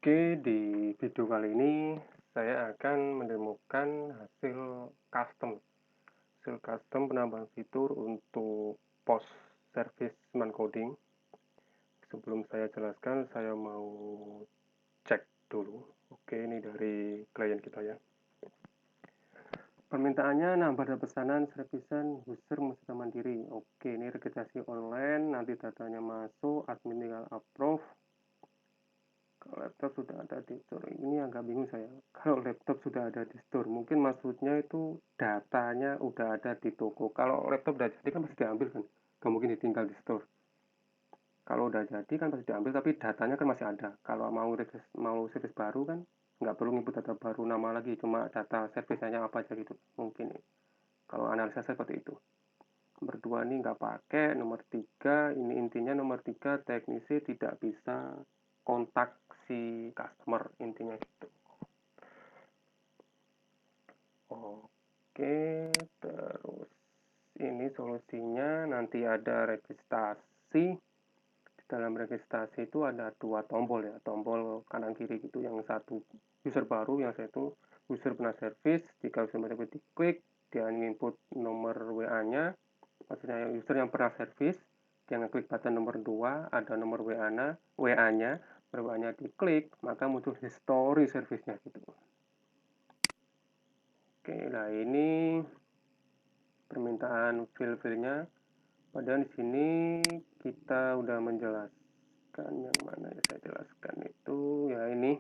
Oke, di video kali ini saya akan menemukan hasil custom penambahan fitur untuk post service man coding. Sebelum saya jelaskan, saya mau cek dulu. Oke, ini dari klien kita ya. Permintaannya nambah data pesanan servisan user mesti mandiri. Oke, ini registrasi online, nanti datanya masuk, admin tinggal approve. Kalau laptop sudah ada di store, ini agak bingung saya. Kalau laptop sudah ada di store, mungkin maksudnya itu datanya udah ada di toko. Kalau laptop udah jadi kan pasti diambil kan, nggak mungkin ditinggal di store. Kalau udah jadi kan pasti diambil, tapi datanya kan masih ada. Kalau mau service baru kan nggak perlu input data baru nama lagi, cuma data service-nya apa aja gitu. Mungkin kalau analisa saya seperti itu. Nomor 2 ini nggak pakai. Nomor 3 ini intinya nomor 3 teknisi tidak bisa kontak si customer, intinya gitu. Oke, terus ini solusinya nanti ada registrasi. Di dalam registrasi itu ada dua tombol ya, tombol kanan kiri gitu. Yang satu user baru, yang satu user pernah service. Jika user pernah service diklik, dia input nomor WA-nya, maksudnya user yang pernah service, dia ngeklik button nomor 2, ada nomor WA-nya, WA-nya diklik, maka muncul history service-nya gitu. Oke, nah ini permintaan fill-nya. Padahal di sini kita udah menjelaskan yang mana ya, saya jelaskan itu ya ini.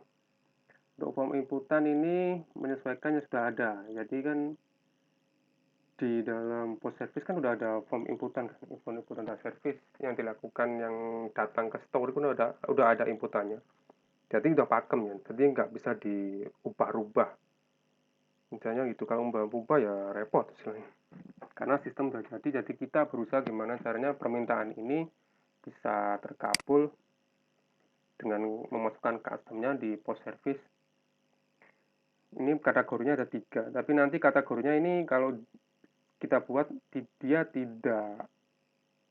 Untuk form inputan ini menyesuaikan yang sudah ada. Jadi kan di dalam post service kan udah ada form inputan kan, inputan data service yang dilakukan, yang datang ke store itu udah ada inputannya. Jadi udah pakem ya. Jadi nggak bisa diubah-ubah. Misalnya gitu, kalau ubah-ubah ya repot istilahnya. Karena sistem udah jadi kita berusaha gimana caranya permintaan ini bisa terkabul dengan memasukkan customnya di post service. Ini kategorinya ada 3, tapi nanti kategorinya ini kalau kita buat dia tidak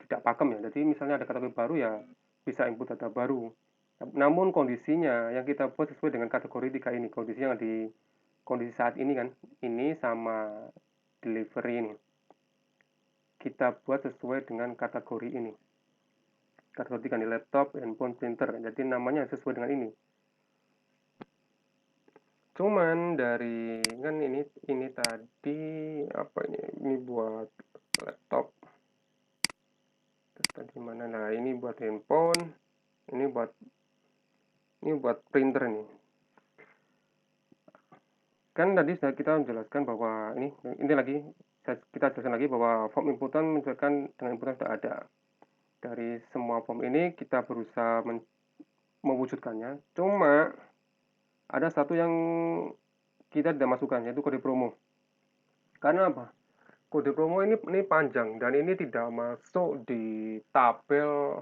pakem ya. Jadi misalnya ada kategori baru ya bisa input data baru. Namun kondisinya yang kita buat sesuai dengan kategori 3 ini. Kondisinya di kondisi saat ini kan, ini sama delivery ini. Kita buat sesuai dengan kategori ini. Kategori 3 di laptop, handphone, printer. Jadi namanya sesuai dengan ini. Cuman dari kan ini tadi apa ini buat laptop. Terus tadi mana? Nah, ini buat handphone, ini buat printer nih. Kan tadi sudah kita menjelaskan bahwa ini lagi kita jelaskan lagi bahwa form inputan menunjukkan dengan inputan sudah ada. Dari semua form ini kita berusaha mewujudkannya. Cuma ada satu yang kita tidak masukkan, yaitu kode promo. Karena apa? Kode promo ini panjang dan ini tidak masuk di tabel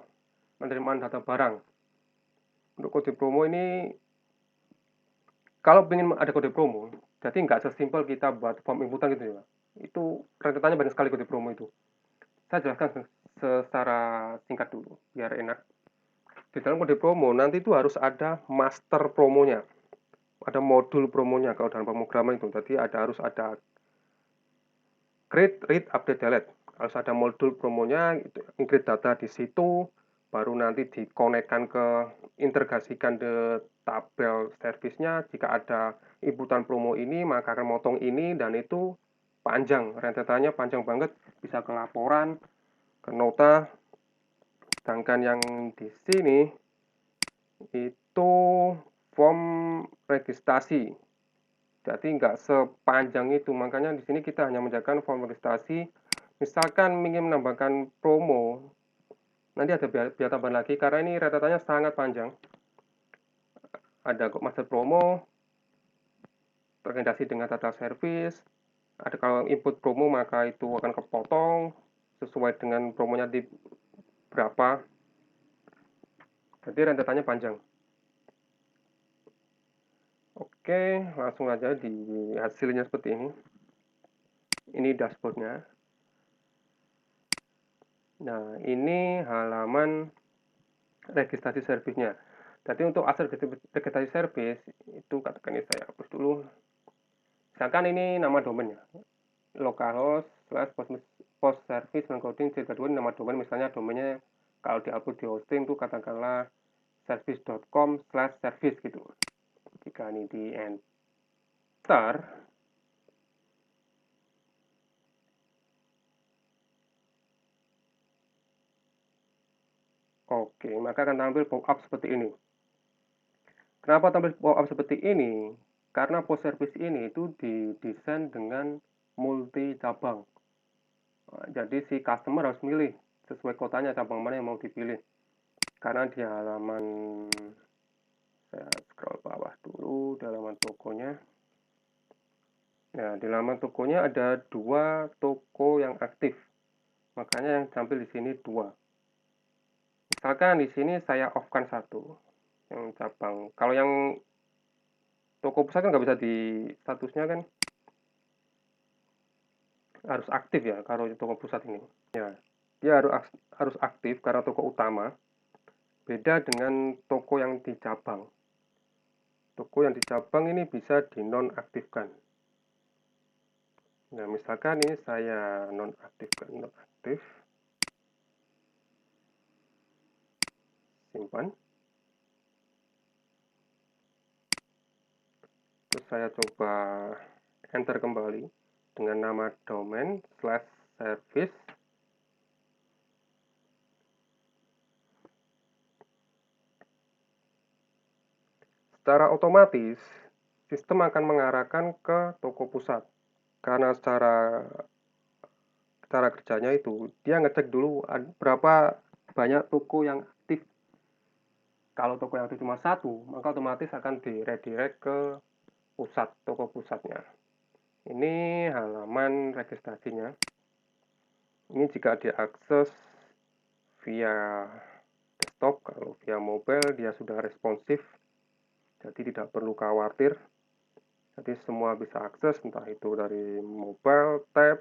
penerimaan data barang. Untuk kode promo ini, kalau ingin ada kode promo, jadi nggak sesimpel kita buat form inputan gitu ya. Itu rentetannya banyak sekali kode promo itu. Saya jelaskan secara singkat dulu, biar enak. Di dalam kode promo, nanti itu harus ada master promonya. Ada modul promonya kalau dalam pemrograman itu. Jadi harus ada create, read, update, delete. Harus ada modul promonya, include data di situ, baru nanti dikonekkan ke, integrasikan ke tabel servisnya. Jika ada inputan promo ini, maka akan motong ini, dan itu panjang, rentetannya panjang banget, bisa ke laporan, ke nota. Sedangkan yang di sini itu form registrasi. Jadi nggak sepanjang itu, makanya di sini kita hanya menjaga form registrasi. Misalkan ingin menambahkan promo, nanti ada biaya tambahan lagi karena ini rentetannya sangat panjang. Ada kok master promo, terkendasi dengan data service. Ada kalau input promo maka itu akan kepotong sesuai dengan promonya di berapa. Jadi rentetannya panjang. Oke, langsung aja di hasilnya seperti ini. Ini dashboardnya. Nah, ini halaman registrasi servisnya. Jadi untuk akses registrasi service itu katakan ini saya hapus dulu. Misalkan ini nama domainnya, localhost post service encoding C32 ini nama domain, misalnya domainnya kalau diupload di hosting itu katakanlah service.com/service gitu. Jika ini di enter, oke, maka akan tampil pop-up seperti ini. Kenapa tampil pop-up seperti ini? Karena post service ini itu didesain dengan multi cabang. Nah, jadi si customer harus milih sesuai kotanya cabang mana yang mau dipilih. Karena di halaman, saya scroll bawah dulu, di halaman tokonya. Nah, di halaman tokonya ada 2 toko yang aktif. Makanya yang tampil di sini 2. Misalkan di sini saya off-kan 1 yang cabang. Kalau yang toko pusat kan nggak bisa di statusnya kan harus aktif ya kalau toko pusat ini. Ya, dia harus aktif karena toko utama. Beda dengan toko yang di cabang. Toko yang di cabang ini bisa dinonaktifkan. Nah, misalkan ini saya nonaktifkan, nonaktif. Simpan. Terus saya coba enter kembali dengan nama domain/service. Secara otomatis sistem akan mengarahkan ke toko pusat karena cara kerjanya itu dia ngecek dulu berapa banyak toko yang aktif. Kalau toko yang aktif cuma 1, maka otomatis akan di-redirect ke pusat, toko pusatnya. Ini halaman registrasinya. Ini jika diakses via desktop, kalau via mobile dia sudah responsif, jadi tidak perlu khawatir. Jadi semua bisa akses, entah itu dari mobile, tab,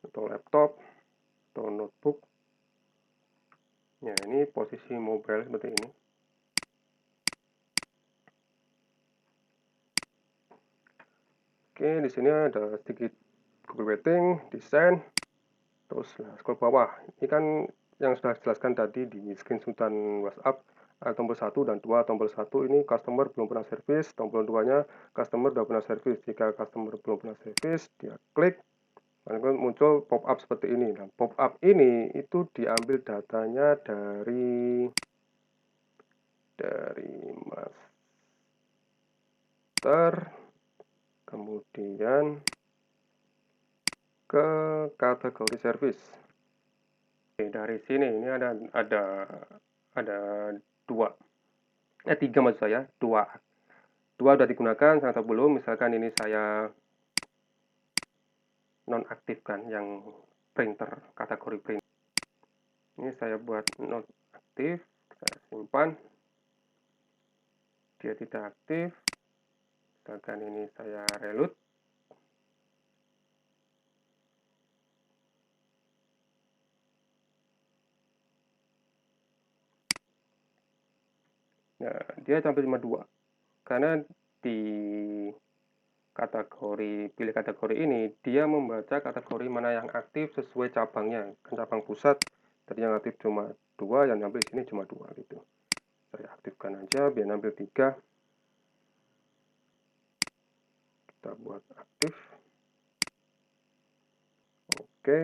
atau laptop, atau notebook. Ya, ini posisi mobile seperti ini. Oke, di sini ada sedikit copywriting, desain, terus scroll bawah. Ini kan yang sudah dijelaskan tadi di screenshotan WhatsApp. Tombol 1 dan 2. Tombol 1 ini customer belum pernah service, tombol 2-nya customer sudah pernah service. Jika customer belum pernah service, dia klik, maka muncul pop-up seperti ini. Nah, pop-up ini itu diambil datanya dari master, kemudian ke kategori service. Oke, dari sini ini ada 3 maksud saya, 2 sudah digunakan, satu belum. Misalkan ini saya nonaktifkan yang printer, kategori print. Ini saya buat nonaktif, saya simpan. Dia tidak aktif. Misalkan ini saya reload. Nah, dia sampai cuma 2. Karena di pilih kategori ini, dia membaca kategori mana yang aktif sesuai cabangnya. Kan cabang pusat, tadi yang aktif cuma 2, yang nampil sini cuma 2 gitu. Saya aktifkan aja, biar nampil 3. Kita buat aktif. Oke.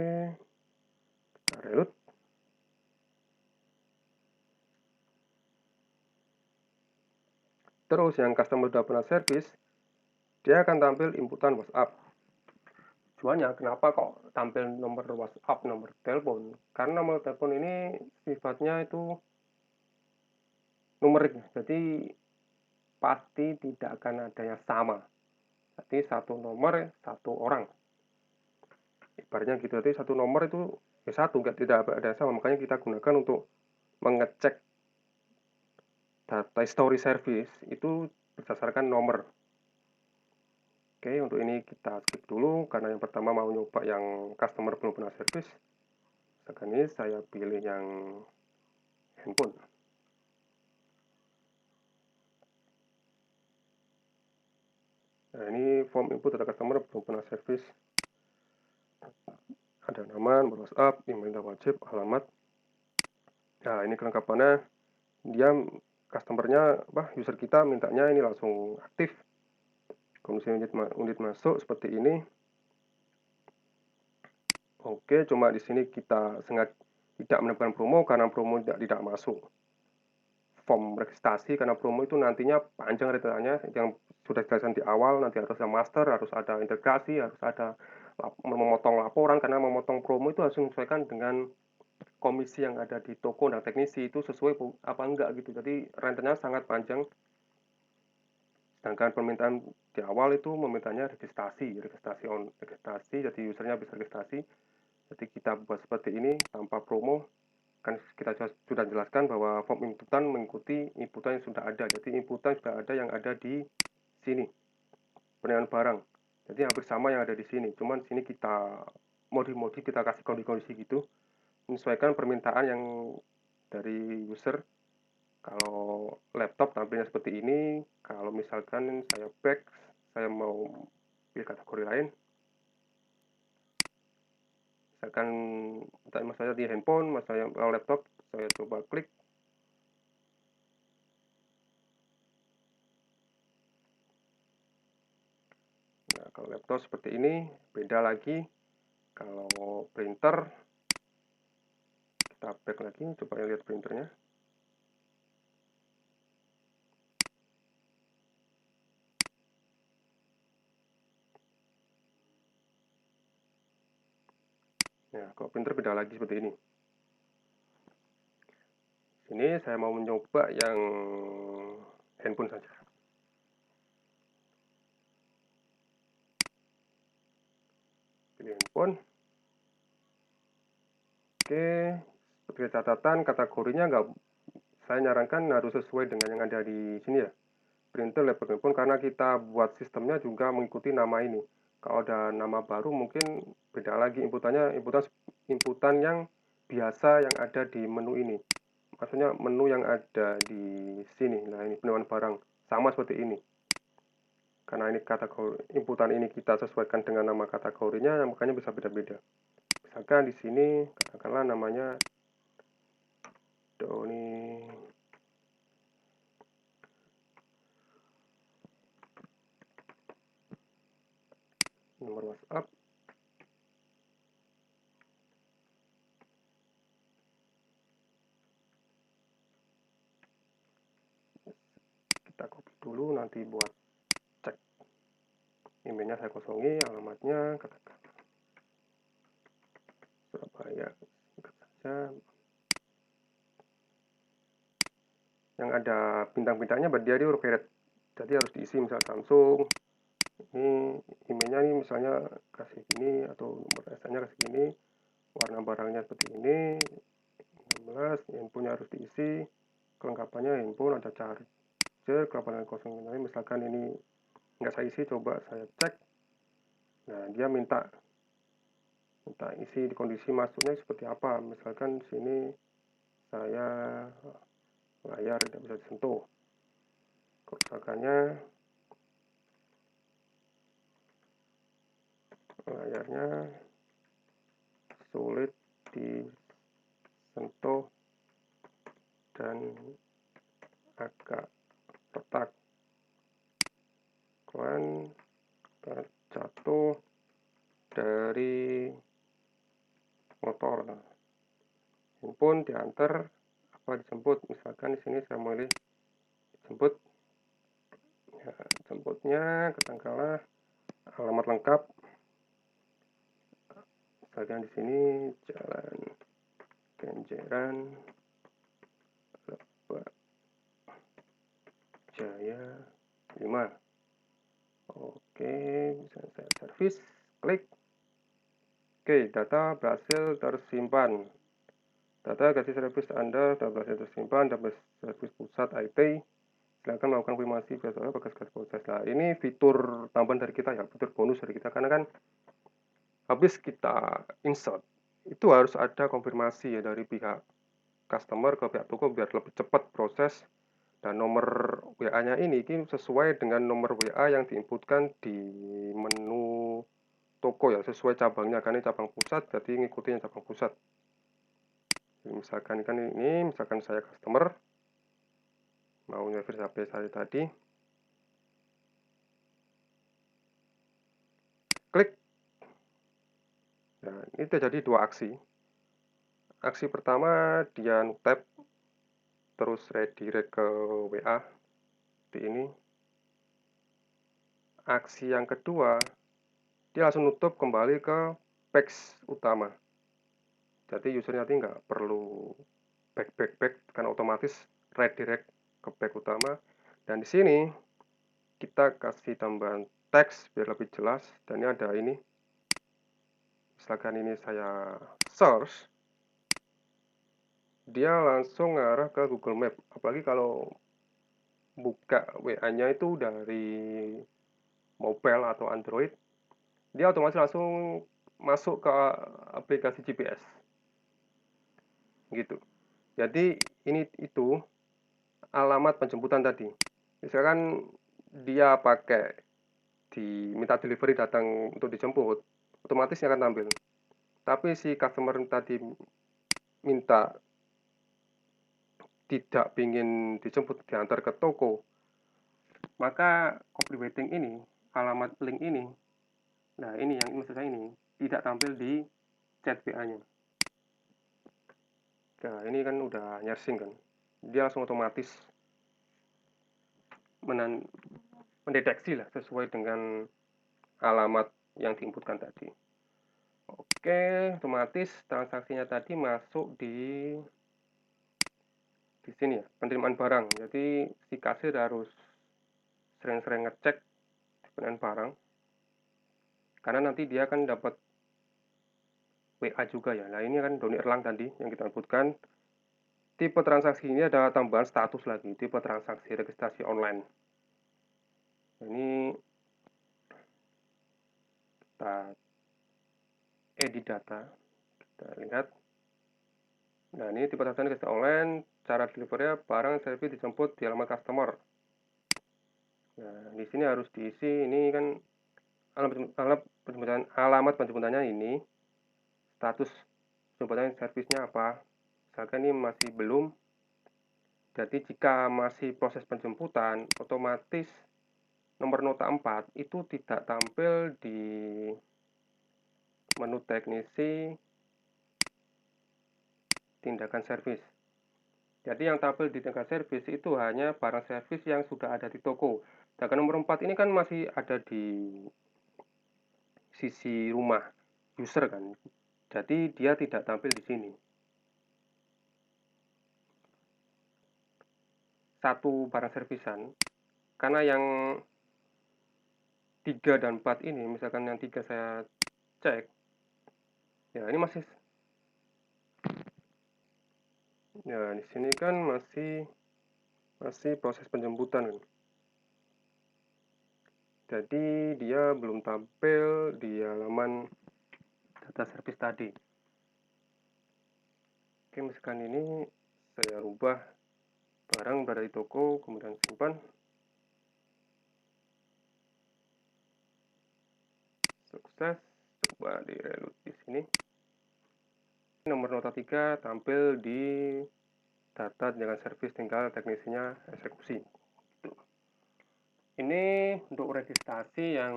Kita reload. Terus yang customer sudah pernah service, dia akan tampil inputan WhatsApp. Tujuannya kenapa kok tampil nomor WhatsApp, nomor telepon? Karena nomor telepon ini sifatnya itu numerik, jadi pasti tidak akan ada yang sama. Jadi satu nomor, satu orang. Ibaratnya gitu, jadi satu nomor itu satu, tidak ada yang sama. Makanya kita gunakan untuk mengecek data history service itu berdasarkan nomor. Oke, untuk ini kita skip dulu karena yang pertama mau nyoba yang customer belum pernah service. Sekarang ini saya pilih yang handphone. Nah, ini form input data customer belum pernah service. Ada nama, nomor WhatsApp, email wajib, alamat. Nah, ini kelengkapannya. Dia customernya, user kita mintanya ini langsung aktif. Kondisi unit masuk seperti ini. Oke, cuma di sini kita sengaja tidak menemukan promo karena promo tidak masuk form registrasi, karena promo itu nantinya panjang rentetannya yang sudah dijelaskan di awal. Nanti harus ada master, harus ada integrasi, harus ada memotong laporan, karena memotong promo itu harus menyesuaikan dengan komisi yang ada di toko dan teknisi itu sesuai apa enggak gitu. Jadi rentennya sangat panjang. Sedangkan permintaan di awal itu memintanya registrasi, jadi usernya bisa registrasi. Jadi kita buat seperti ini tanpa promo. Kan kita sudah jelaskan bahwa form inputan mengikuti inputan yang sudah ada. Jadi inputan sudah ada yang ada di sini, penilaian barang. Jadi hampir sama yang ada di sini. Cuman sini kita modif-modif, kita kasih kondisi-kondisi gitu, menyesuaikan permintaan yang dari user. Kalau laptop tampilnya seperti ini. Kalau misalkan saya back, saya mau pilih kategori lain. Misalkan mas saya di handphone, mas saya laptop, saya coba klik. Nah, kalau laptop seperti ini, beda lagi. Kalau printer, kita back lagi, coba lihat printernya. Nah, kalau printer beda lagi seperti ini. Sini saya mau mencoba yang handphone saja. Pilih handphone. Oke, seperti catatan kategorinya saya nyarankan harus sesuai dengan yang ada di sini ya. Printer, laptop, handphone, karena kita buat sistemnya juga mengikuti nama ini. Kalau ada nama baru mungkin beda lagi inputannya, inputan yang biasa yang ada di menu ini. Maksudnya menu yang ada di sini. Nah, ini penilaian barang sama seperti ini. Karena ini kategori inputan ini kita sesuaikan dengan nama kategorinya, makanya bisa beda-beda. Misalkan di sini katakanlah namanya Doni nomor WhatsApp. Kita copy dulu nanti buat cek. Emailnya saya kosongi, alamatnya katakan Surabaya, singkat saja. Yang ada bintang-bintangnya berarti huruf heret. Jadi harus diisi misal Samsung. Ini emailnya ini misalnya kasih gini atau nomor SMS-nya kasih gini. Warna barangnya seperti ini. 16, handphonenya harus diisi. Kelengkapannya handphone ada charger, kelengkapan kosong. Misalkan ini nggak saya isi, coba saya cek. Nah, dia minta isi di kondisi masuknya seperti apa. Misalkan sini saya layar tidak bisa disentuh, kerusakannya layarnya sulit disentuh dan agak retak, kemudian terjatuh dari motor. Handphone diantar apa dijemput, misalkan di sini saya memilih jemput. Ya, jemputnya katakanlah alamat lengkap, misalkan di sini Jalan Kenjeran Lebak Jaya 5. Oke, bisa saya servis, klik. Oke, data berhasil tersimpan. Data kasih servis Anda sudah berhasil tersimpan dalam servis pusat IT. Silakan melakukan konfirmasi bersama bagas proses. Nah, ini fitur tambahan dari kita ya, fitur bonus dari kita, karena kan habis kita insert itu harus ada konfirmasi ya dari pihak customer ke pihak toko biar lebih cepat proses. Dan nomor WA-nya ini sesuai dengan nomor WA yang diinputkan di menu toko ya, sesuai cabangnya, kan ini cabang pusat, jadi ngikutin cabang pusat. Jadi misalkan kan ini, misalkan saya customer, mau nge-verify HP saya tadi, klik. Nah, ini terjadi dua aksi. Aksi pertama, dia tap, terus redirect ke WA, seperti ini. Aksi yang kedua, dia langsung nutup kembali ke page utama. Jadi usernya nanti nggak perlu back, kan otomatis redirect ke page utama. Dan di sini kita kasih tambahan teks biar lebih jelas. Dan ini ada ini. Misalkan ini saya search, dia langsung ngarah ke Google Map. Apalagi kalau buka WA-nya itu dari mobile atau Android, dia otomatis langsung masuk ke aplikasi GPS. Gitu. Jadi itu alamat penjemputan tadi. Misalkan dia pakai diminta delivery datang untuk dijemput, otomatis akan tampil. Tapi si customer tadi minta tidak ingin dijemput diantar ke toko, maka copywriting ini, alamat link ini, nah ini yang maksud saya ini, tidak tampil di chat WA-nya. Nah ini kan udah nyersing kan, dia langsung otomatis mendeteksi lah sesuai dengan alamat yang diinputkan tadi. Oke, otomatis transaksinya tadi masuk di sini ya, penerimaan barang. Jadi si kasir harus sering-sering ngecek penerimaan barang, karena nanti dia akan dapat WA juga ya. Nah ini kan Doni Erlang tadi yang kita inputkan. Tipe transaksi ini ada tambahan status lagi, tipe transaksi registrasi online. Ini kita edit data, kita lihat. Nah ini tipe transaksi registrasi online, cara delivery barang service dijemput di alamat customer. Nah di sini harus diisi, ini kan alamat penjemputannya ini, status penjemputannya servisnya apa. Misalkan ini masih belum, jadi jika masih proses penjemputan, otomatis nomor nota 4 itu tidak tampil di menu teknisi tindakan servis. Jadi yang tampil di tindakan servis itu hanya barang servis yang sudah ada di toko. Sedangkan nomor 4 ini kan masih ada di sisi rumah user kan. Jadi dia tidak tampil di sini. Satu barang servisan, karena yang 3 dan 4 ini, misalkan yang 3 saya cek, ya ini masih, ya di sini kan masih proses penjemputan kan. Jadi dia belum tampil di halaman data service tadi. Oke, misalkan ini saya rubah barang berada di toko, kemudian simpan. Sukses. Coba di reload di sini. Nomor nota 3 tampil di data dengan service, tinggal teknisinya eksekusi. Ini untuk registrasi yang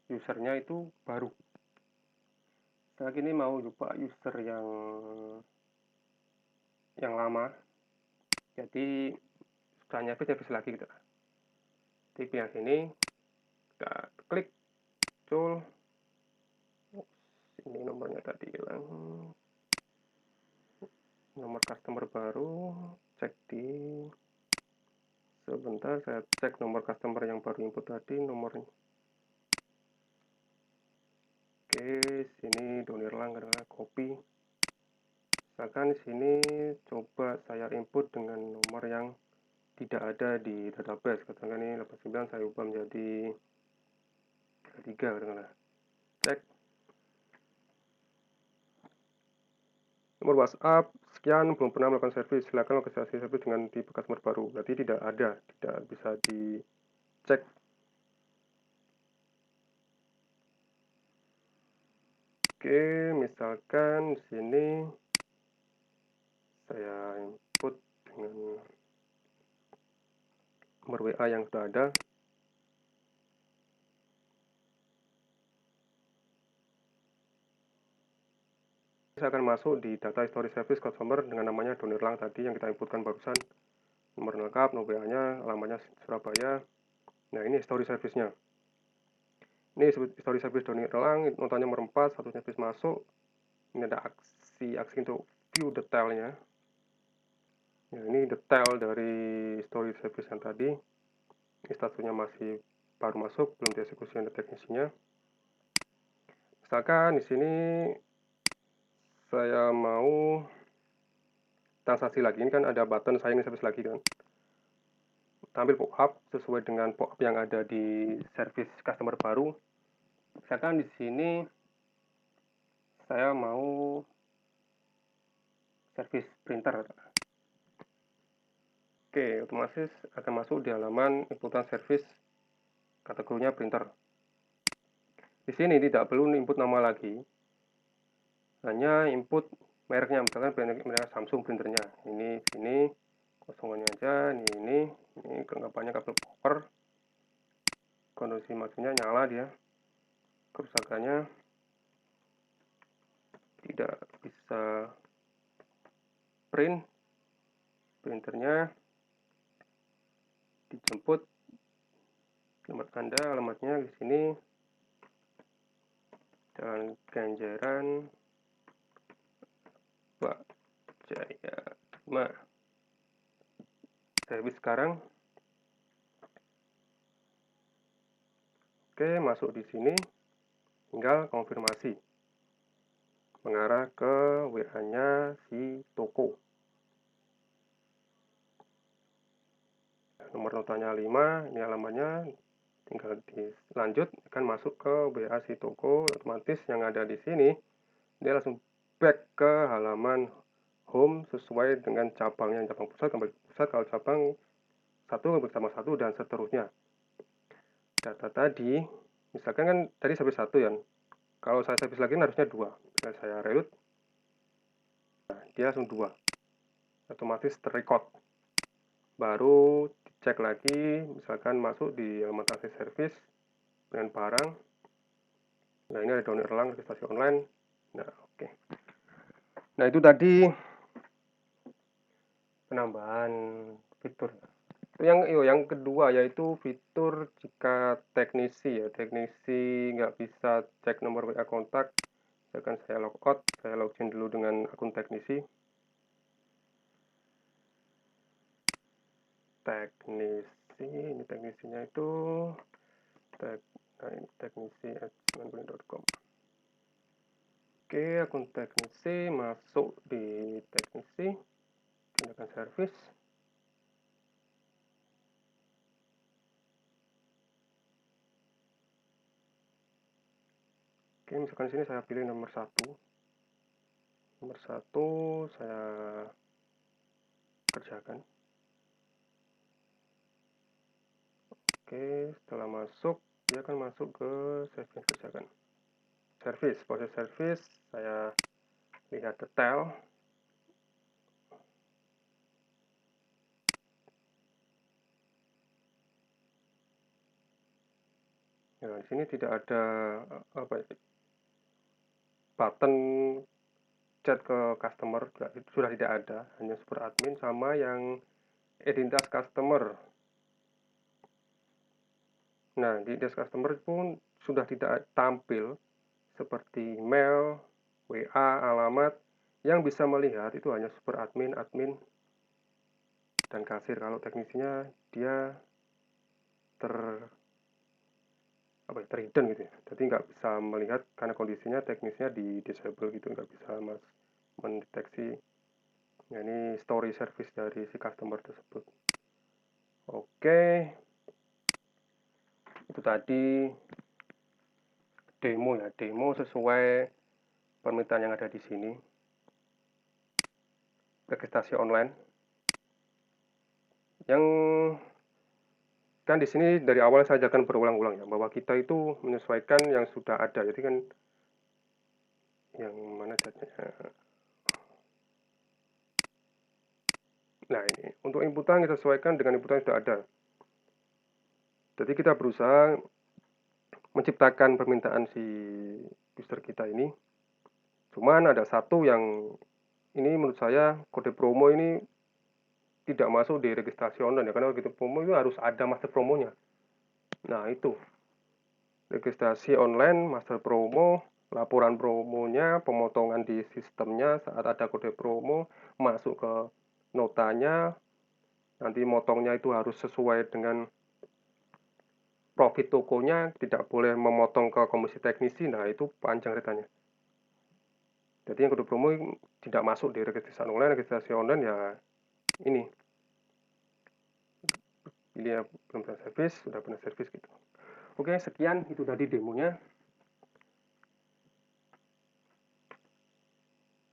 usernya itu baru. Saya ini mau coba user yang lama. Jadi sudah service lagi gitu. Tipe yang sini kita klik, muncul. Ini nomornya tadi hilang. Nomor customer baru, cek di sebentar, saya cek nomor customer yang baru input tadi, nomornya. Oke, sini Doni Erlang adalah copy. Misalkan di sini coba saya input dengan nomor yang tidak ada di database. Katakan ini 89, saya ubah menjadi 33 katakanlah. Cek. Nomor WhatsApp sekian belum pernah melakukan servis, silakan lokalisasi servis dengan tipe customer baru. Berarti tidak ada, tidak bisa dicek. Oke, misalkan di sini saya input dengan nomor WA yang sudah ada. Saya akan masuk di data history service customer dengan namanya Donirlang tadi yang kita inputkan barusan. Nomor lengkap, nomor WA-nya, alamatnya Surabaya. Nah, ini history service-nya. Ini history service Donirlang, notanya nomor 4, satu service masuk. Ini ada aksi untuk view detailnya. Ya, ini detail dari history service yang tadi. Ini statusnya masih baru masuk, belum dieksekusi oleh teknisinya. Misalkan di sini saya mau transaksi lagi. Ini kan ada button saya ingin service lagi kan. Tampil pop-up sesuai dengan pop-up yang ada di service customer baru. Misalkan di sini saya mau service printer. Oke, otomatis akan masuk di halaman inputan service, kategorinya printer. Di sini tidak perlu input nama lagi, hanya input mereknya, misalkan merek Samsung printernya. Ini sini kosongannya aja, ini kelengkapannya kabel power, kondisi mesinnya nyala dia, kerusakannya tidak bisa print, printernya dijemput, alamat Anda, alamatnya di sini Jalan Kenjeran Pak Jaya 5. Servis sekarang. Oke, masuk di sini, tinggal konfirmasi mengarah ke WA-nya si toko. Nomor notanya 5, ini alamatnya, tinggal dilanjut, akan masuk ke WA si toko. Otomatis yang ada di sini dia langsung back ke halaman home sesuai dengan cabangnya. Cabang pusat kembali pusat, kalau cabang satu bersama satu, dan seterusnya. Data tadi, misalkan kan tadi service 1 ya, kalau saya service lagi harusnya 2. Misalnya saya reload, nah, dia langsung 2, otomatis terrecord. Baru dicek lagi, misalkan masuk di alamat transaksi service dengan barang. Nah, ini ada download Erlang registrasi online. Nah, oke. Nah, itu tadi penambahan fitur. Yang kedua yaitu fitur jika teknisi nggak bisa cek nomor WA kontak. Misalkan saya logout, saya login dulu dengan akun teknisi. Ini teknisinya itu teknisi@9guling.com. Oke, akun teknisi, masuk di teknisi, gunakan service. Oke, misalkan sini saya pilih nomor 1. Nomor 1 saya kerjakan. Oke, setelah masuk, dia akan masuk ke service kerjakan. Proses service, saya lihat detail. Nah, di sini tidak ada button chat ke customer, sudah tidak ada, hanya super admin sama yang identitas customer. Nah, di identitas customer pun sudah tidak tampil seperti email, WA, alamat. Yang bisa melihat itu hanya super admin, admin, dan kasir. Kalau teknisinya dia terhidden gitu ya. Jadi nggak bisa melihat karena kondisinya teknisnya di disable gitu, nggak bisa mendeteksi. Nah, ini story service dari si customer tersebut. Oke, itu tadi demo ya, demo sesuai permintaan yang ada di sini. registrasi online. Yang kan di sini dari awal saya ajarkan berulang-ulang ya, bahwa kita itu menyesuaikan yang sudah ada. Jadi kan yang mana chatnya? Nah ini untuk inputan kita sesuaikan dengan inputan yang sudah ada. Jadi kita berusaha menciptakan permintaan si user kita ini. Cuman ada satu yang ini menurut saya kode promo ini tidak masuk di registrasi online ya, karena kode promo itu harus ada master promonya. Nah itu registrasi online, master promo, laporan promonya, pemotongan di sistemnya saat ada kode promo, masuk ke notanya, nanti motongnya itu harus sesuai dengan profit tokonya, tidak boleh memotong ke komisi teknisi. Nah itu panjang ceritanya. Jadi yang kode promo tidak masuk di registrasi online ya ini ya belum pernah servis, sudah pernah servis gitu. Oke, sekian itu tadi demonya.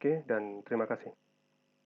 Oke, dan terima kasih.